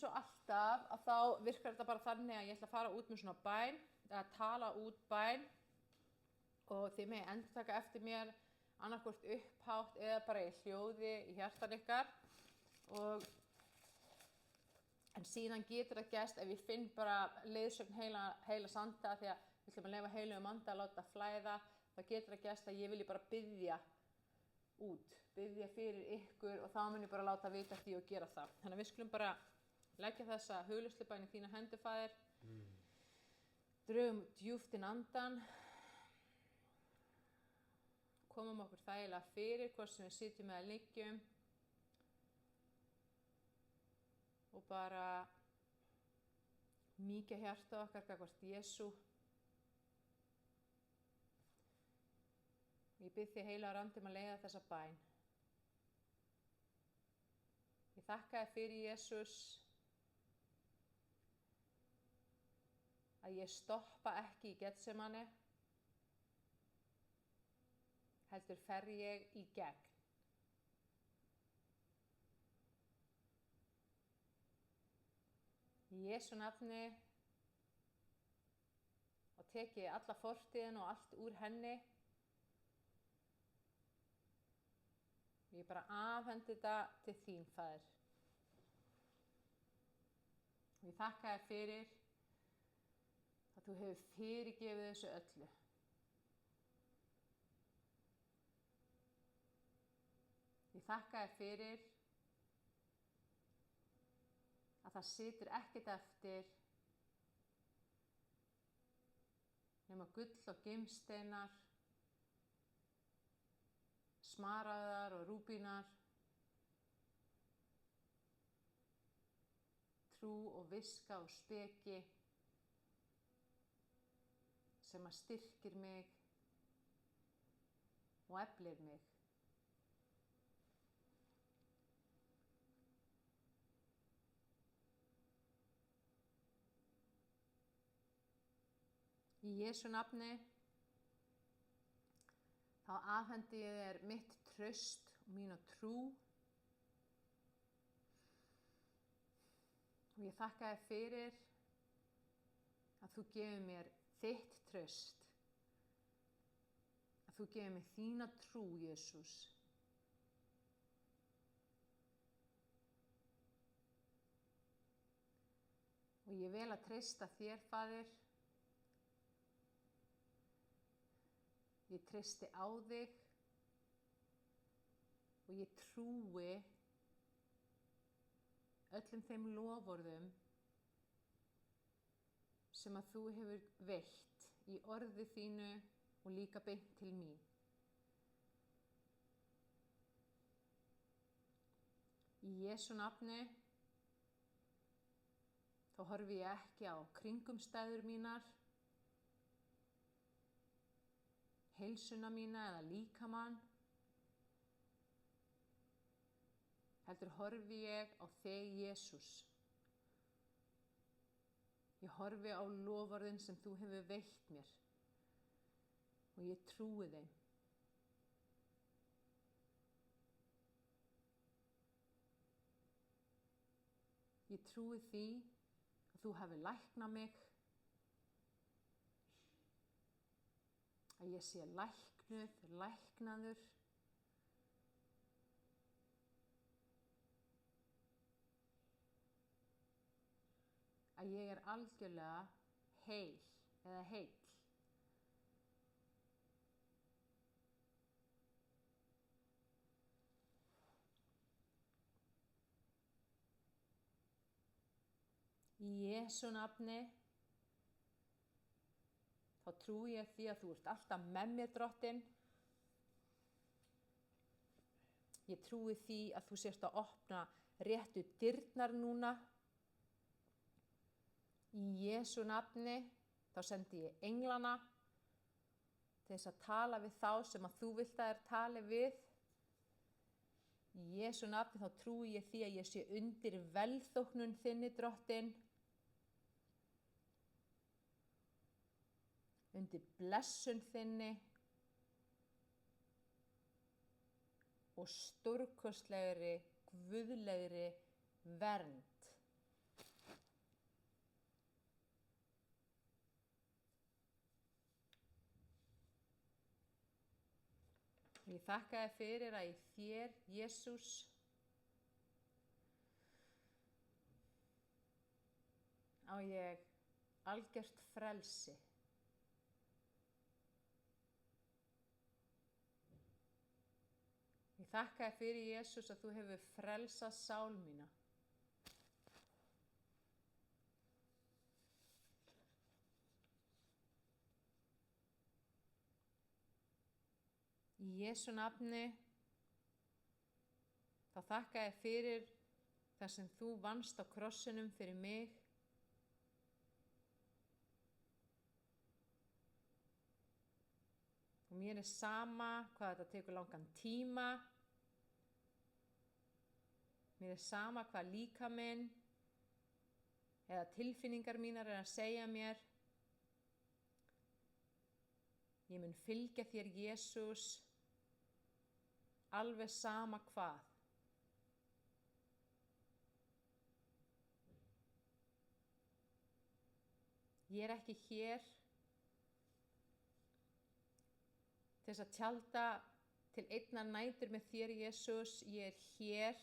eins og alltaf að þá virkar þetta bara þannig að ég ætla að fara út með svona bæn, að tala út bæn og þið megi endurtaka eftir mér annarkvort upphátt eða bara í hljóði í hjartan ykkar. En síðan getur það gerst ef ég finn bara leiðsögn heila sanda því að við ætlum að leyfa heilugum anda að láta flæða, þá getur það gerst að ég vilji bara biðja fyrir ykkur og þá mun ég bara láta vita því og gera það. Þannig að við skulum bara leggja þessa hugleiðslubæn í þína hendur, Faðir. Drögum djúpt inn andan. Komum okkur þægilega fyrir hvort sem við sitjum eða liggjum. Og bara mýkja hjarta okkar gagnvart Jesú. Ég bið þig heilagur andi að leiða þessa bæn. Ég þakka þér fyrir Jesús að ég stoppa ekki í Getsemani, heldur fer ég í gegn. Í Jesú nafni og tek ég alla fortíðina og allt úr henni. Ég bara afhendi þetta til þín, Faðir. Og ég þakka þér fyrir að þú hefur fyrirgefið þessu öllu. Ég þakka þér fyrir að það situr ekkert eftir nema gull og gimsteinar, smaragðar og rúbínar, trú og viska og speki sem að styrkir mig og eflir mig. Í Jesú nafni þá afhendi ég þér mitt traust og mína trú og ég þakka þér fyrir að þú gefur mér þitt traust, að þú gefur mér þína trú, Jesús. Og ég vel að treysta þér, Faðir. Ég treysti á þig og ég trúi öllum þeim loforðum sem að þú hefur veitt í orði þínu og líka beint til mín. Í Jesú nafni þá horfi ég ekki á kringumstæður mínar, heilsuna mína eða líkamann, heldur horfi ég á þig, Jesús. Ég horfi á loforðin sem þú hefur veitt mér og ég trúi þeim. Ég trúi því að þú hafi læknað mig, að ég sé læknaður, að ég er algjörlega heil eða heill. Í Jesú nafni þá trúi ég því að þú ert alltaf með mér, Drottinn. Ég trúi því að þú sért að opna réttu dyrnar núna. Í Jesú nafni þá sendi ég englana til þess að tala við þá sem að þú vilt að þær tali við. Í Jesú nafni þá trúi ég því að ég sé undir velþóknun þinni, Drottinn. Undir blessun þinni og stórkostlegri, guðlegri vernd. Ég þakka þér fyrir að í þér, Jesús, á ég algjört frelsi. Ég þakka þér fyrir, Jesús, að þú hefur frelsað sál mína. Í Jesú nafni þá þakka ég fyrir það sem þú vannst á krossinum fyrir mig. Og mér sama hvað þetta tekur langan tíma. Mér sama hvað líkaminn eða tilfinningar mínar að segja mér. Ég mun fylgja þér, Jesús, alveg sama hvað. Ég ekki hér til þess að tjalda til einnar nætur með þér, Jesús. Ég hér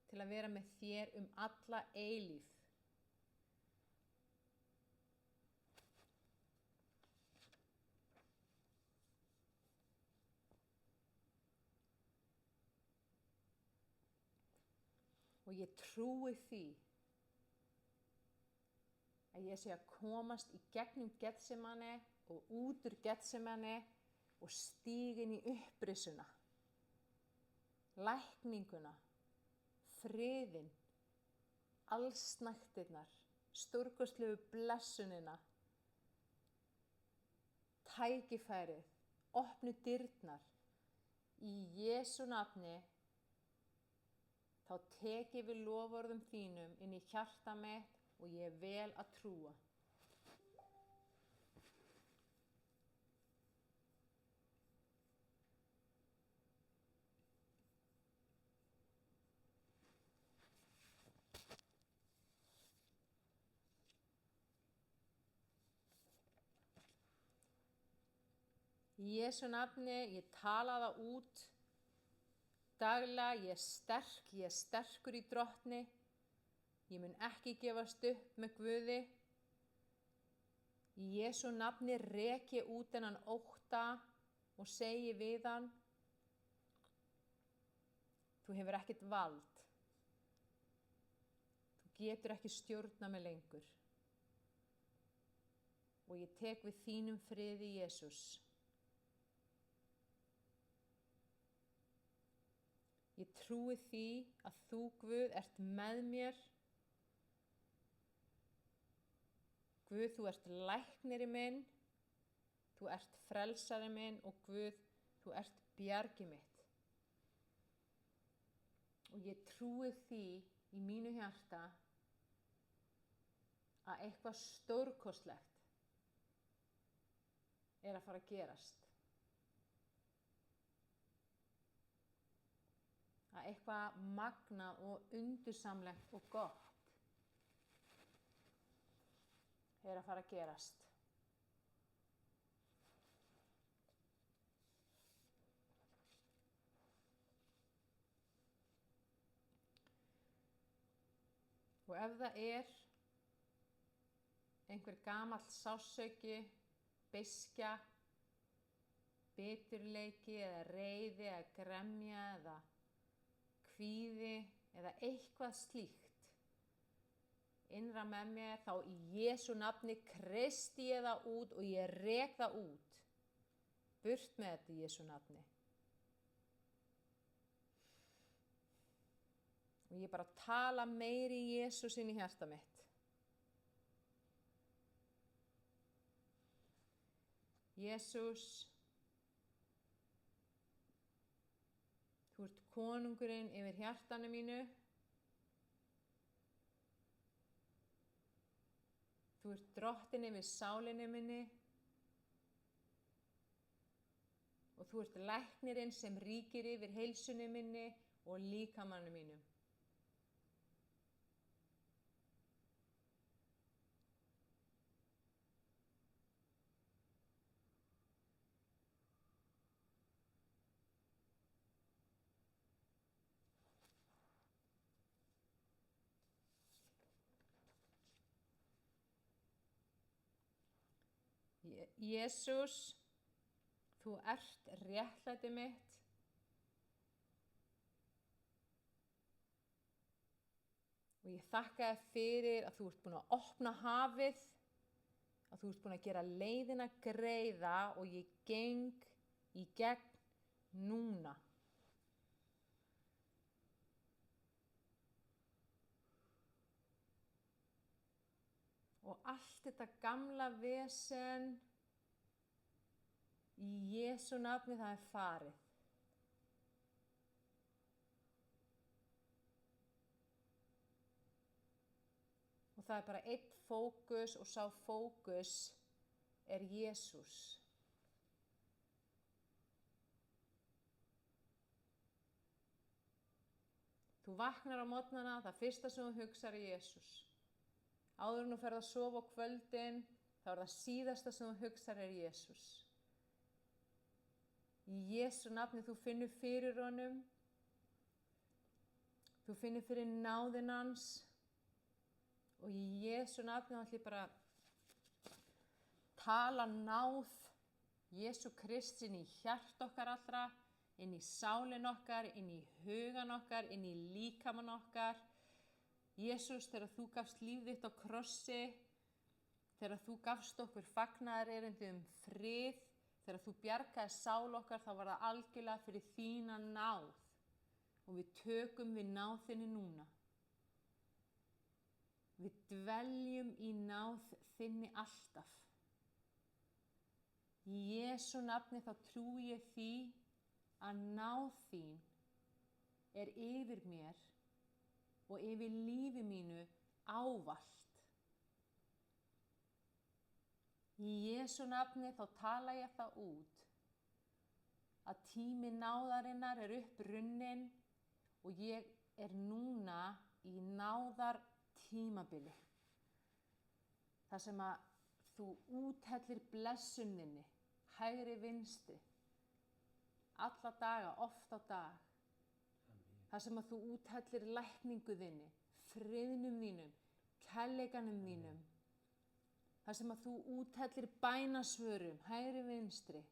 til að vera með þér alla eilífð. Og ég trúi því að ég sé að komast í gegnum Getsemane og út úr Getsemane og stígin í upprisuna, lækninguna, friðinn, allsnægtirnar, stórkostlegu blessunina, tækifærið, opnu dyrnar. Í Jesú nafni þá tek ég við loforðum þínum inn í hjarta mitt og ég er vel að trúa. Í Jesú nafni ég tala það út. Daglega, ég er sterkur í Drottni. Ég mun ekki gefast upp með Guði. Í Jesú nafni rek ég út þennan ótta og segi við hann: þú hefur ekkert vald. Þú getur ekki stjórna mig lengur. Og ég tek við þínum friði, Jesús. Ég trúi því að þú, Guð, ert með mér. Guð, þú ert lækniri minn, þú ert frelsari minn og Guð, þú ert bjargið mitt. Og ég trúi því í mínu hjarta að eitthvað stórkostlegt er að fara að gerast. Að eitthvað magnað og undursamlegt og gott er að fara að gerast. Og ef það er einhver gamall sársauki, beiskja, biturleiki eða reiði eða gremja eða kvíði eða eitthvað slíkt innra með mér, þá í Jesú nafni kreisti ég það út og ég rek það út. Burt með þetta í Jesú nafni. Og ég bara tala meiri í Jesús inn í hjarta mitt. Jesús, þú ert konungurinn yfir hjartanu mínu. Þú ert drottinn yfir sálinni minni. Og þú ert læknirinn sem ríkir yfir heilsunni minni og líkamannu mínum. Jesús, þú ert réttlæti mitt. Og ég þakka þér fyrir að þú ert búin að opna hafið, að þú ert búin að gera leiðina greiða og ég geng í gegn núna. Og allt þetta gamla vesen í Jesú nafni það er farið. Og það er bara einn fókus og sá fókus er Jesús. Þú vaknar á morgnana, það fyrsta sem þú hugsar er Jesús. Áður en þú ferð að sofa á kvöldin, þá er það síðasta sem þú hugsar er Jesús. Í Jesú nafni þú finnur fyrir honum, þú finnur fyrir náðin hans og í Jesú nafni þá ætlum ég bara að tala náð Jesú Kristi inn í hjart okkar allra, inn í sálin okkar, inn í hugan okkar, inn í líkamann okkar. Jesús, þegar þú gafst líf þitt á krossi, þegar þú gafst okkur fagnaðarerindi frið, þegar þú bjargaði sál okkar, þá var það algjörlega fyrir þína náð. Og við tökum við náð þinni núna. Við dveljum í náð þinni alltaf. Í Jesú nafni þá trúi ég því að náð þín er yfir mér og yfir lífi mínu ávallt. Í Jesú nafni þá tala ég það út að tími náðarinnar er upprunnin og ég er núna í náðar tímabili. Það sem að þú úthellir blessuninni, hægri vinstri, alla daga, oft á dag. Það sem að þú úthellir lækningu þinni, friðnum þínum, kærleikanum þínum. Það sem að þú úthellir bænasvörum, hægri vinstri,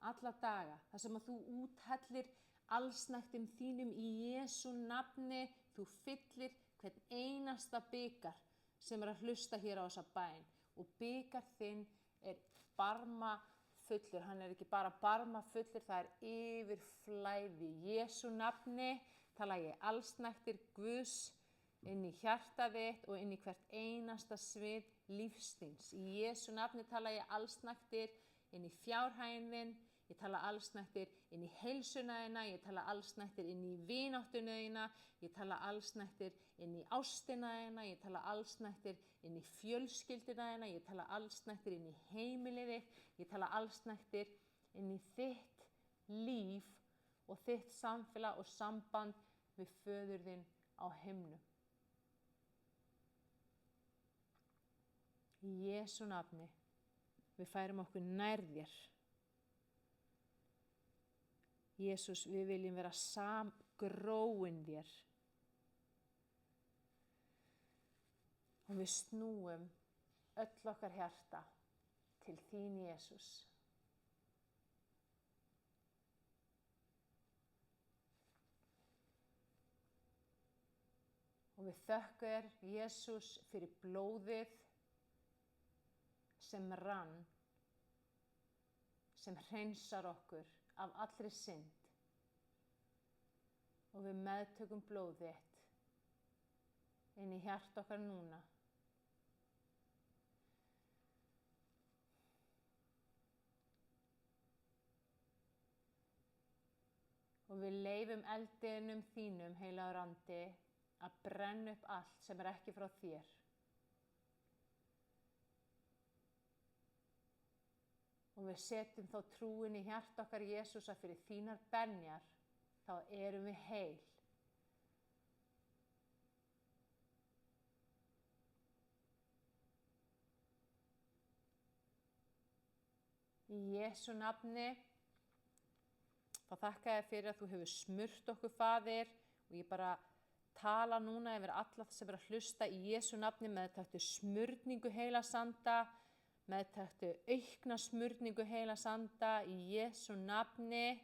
alla daga. Það sem að þú úthellir allsnægtum þínum í Jesú nafni. Þú fyllir hvern einasta bikar sem er að hlusta hér á þessa bæn. Og bikar þinn er barmafullur. Hann er ekki bara barmafullur, það er yfirflæði. Í Jesú nafni tala ég allsnægtir Guðs inn í hjarta þitt og inn í hvert einasta svið lífsþíns. Í Jesú nafni tala ég allsnægtir inn í fjárhaginn þinn, ég tala allsnægtir inn í heilsuna þína, ég tala allsnægtir inn í vináttuna þína, ég tala allsnægtir inn í ástina þína, ég tala allsnægtir inn í fjölskylduna þína, ég tala allsnægtir inn í heimilið þitt, ég tala allsnægtir inn í þitt líf og þitt samfélag og samband við föður þinn á himnum. Í Jesú nafni, við færum okkur nær þér. Jesús, við viljum vera samgróin þér. Og við snúum öll okkar hjarta til þín, Jesús. Og við þökkum þér, Jesús, fyrir blóðið sem rann, sem hreinsar okkur af allri synd. Og við meðtökum blóð þitt inn í hjarta okkar núna. Og við leyfum eldinum þínum, heilagur andi, að brenna upp allt sem er ekki frá þér. Og við setjum þá trúin í hjarta okkar, Jesús, að fyrir þínar benjar, þá erum við heil. Í Jesú nafni, þá þakka ég fyrir að þú hefur smurt okkur, Faðir, og ég bara tala núna yfir alla sem er að hlusta í Jesú nafni með þetta smurningu heilags anda. meðtaktu aukna smurningu heilags anda í Jesú nafni.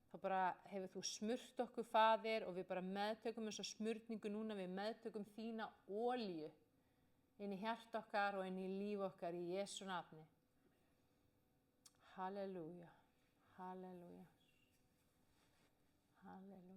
Þá bara hefur þú smurt okkur, Faðir, og við bara meðtökum þessa smurningu núna, við meðtökum þína olíu inn í hjarta okkar og inn í líf okkar í Jesú nafni. Halleluja, halleluja, halleluja.